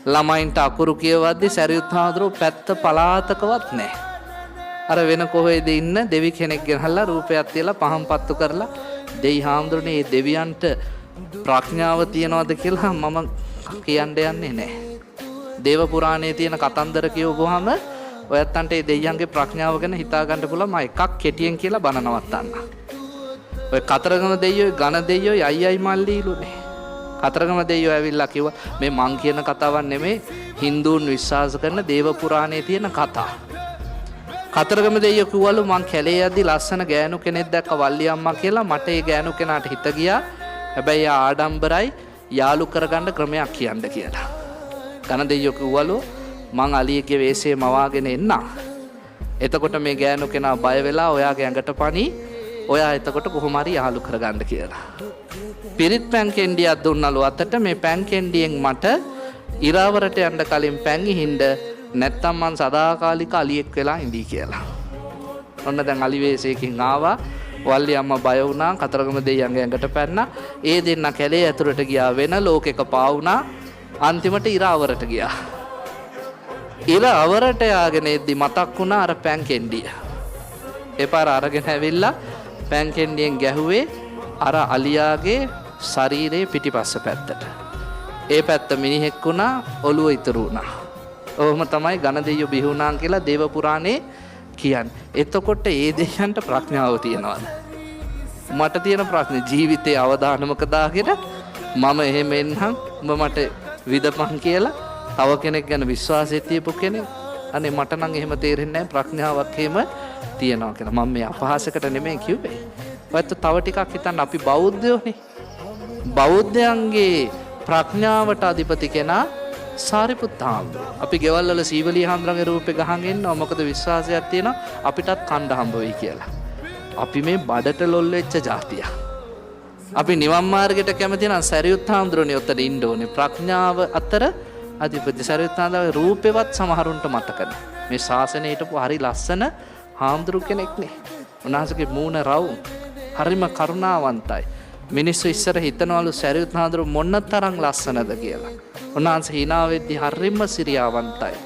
ළමයින්ට අකුරු කියවද්දි සරියුත් හාමුදුරුවෝ පැත්ත පලාතකවත් නැහැ. අර වෙන කොහෙද ඉන්න දෙවි කෙනෙක් ගෙනහල්ලා රූපයක් තියලා පහන් පත්තු කරලා දෙයි හාමුදුරනේ මේ දෙවියන්ට ප්‍රඥාව තියනවද කියලා මම කියන්න යන්නේ නැහැ. දේව පුරාණයේ තියෙන කතන්දර කියවුවාම ඔයත්තන්ට මේ දෙයියන්ගේ ප්‍රඥාව ගැන හිතා ගන්න පුළුවන්. මම එකක් කෙටියෙන් කියලා බන නවත්තන්න. ඔය කතරගම දෙයියෝ ඝන දෙයියෝ අයියයි මල්ලිලුනේ. කතරගම දෙයියෝ ඇවිල්ලා කිව්වා මේ මං කියන කතාවක් නෙමෙයි හින්දුන් විශ්වාස කරන දේව පුරාණයේ තියෙන කතා. කතරගම දෙයියෝ කිව්වලු මං කැලේ යද්දි ලස්සන ගෑනු කෙනෙක් දැක්ක වල්ලි අම්මා කියලා. මට ඒ ගෑනු කෙනාට හිත ගියා. හැබැයි ආඩම්බරයි යාළු කරගන්න ක්‍රමයක් කියන්න කියලා. ඝන දෙයියෝ කිව්වලු මං අලියගේ වෙස්සේ මවාගෙන එන්න. එතකොට මේ ගෑනු කෙනා බය වෙලා ඔයාගේ ඇඟට පණි. ඔයා එතකොට කොහොම හරි යාළු කරගන්න කියලා. පිරිත් පැන් කෙන්ඩියක් දුන්නලු අතට මේ පැන් කෙන්ඩියෙන් මට ඉරාවරට යන්න කලින් පැන් ඉහින්ද නැත්තම් මං සදාකාලික අලියෙක් වෙලා ඉඳී කියලා. ඔන්න දැන් අලි වෙස්සේකින් ආවා. වල්ලි අම්මා බය වුණා. කතරගම දෙයියන්ගේ ඇඟට පැන්නා. ඒ දෙන්න කැලේ ඇතුළට ගියා. වෙන ලෝකෙක පාවුණා. අන්තිමට ඉරාවරට ගියා. ඉරාවරට යාගෙන එද්දි මතක් වුණා අර පැන් කෙන්ඩිය. එපාර අරගෙන ඇවිල්ලා පැන් කෙන්ඩියෙන් ගැහුවේ අර අලියාගේ ශරීරයේ පිටිපස්ස පැත්තට. ඒ පැත්ත මිනිහෙක් වුණා. ඔළුව ඉතුරු වුණා. ඔහොම තමයි ඝන දෙයියෝ බිහි වුණා කියලා දේව පුරාණේ කියන්නේ. එතකොට ඒ දෙයයන්ට ප්‍රඥාව තියනවාද? මට තියෙන ප්‍රශ්නේ ජීවිතේ අවදානමක දාගෙන මම එහෙම එන්නම් මට විදපන් කියලා තව කෙනෙක් ගැන විශ්වාසය තියපු කෙනෙක්. අනේ මට නම් එහෙම තේරෙන්නේ නැහැ ප්‍රඥාවක් එහෙම තියනවා කියලා. මම මේ අපහාසකට නෙමෙයි කිව්වේ. ඔයත් තව ටිකක් හිතන්න අපි බෞද්ධයෝනේ. බෞද්ධයන්ගේ ප්‍රඥාවට අධිපති කෙනා සාරිපුත්ත හාමුදුරුවෝ. අපි ගෙවල් වල සීවලී හාමුදුරන්ගේ රූපේ ගහන් ඉන්නවා. මොකද විශ්වාසයක් තියෙනවා අපිටත් කණ්ඩ හම්බ වෙයි කියලා. අපි මේ බඩට ලොල් වෙච්ච જાතිය. අපි නිවන් මාර්ගයට කැමති නම් සරියුත් හාමුදුරුවනේ උතන ඉන්න ඕනේ. ප්‍රඥාව අතර අධිපති සරියුත් හාමුදුරුවෝ රූපෙවත් සමහරුන්ට මතක නැහැ. මේ ශාසනයේ හිටපු හරි ලස්සන හාමුදුරු කෙනෙක් නේ. උන්වහන්සේගේ මූණ රවුම් හරිම කරුණාවන්තයි. මිනිස්සු ඉස්සර හිතනවලු සරියුත් හාමුදුරුවෝ මොන තරම් ලස්සනද කියලා. උන්වහන්සේ hina වෙද්දී හරිම සිරියාවන්තයි.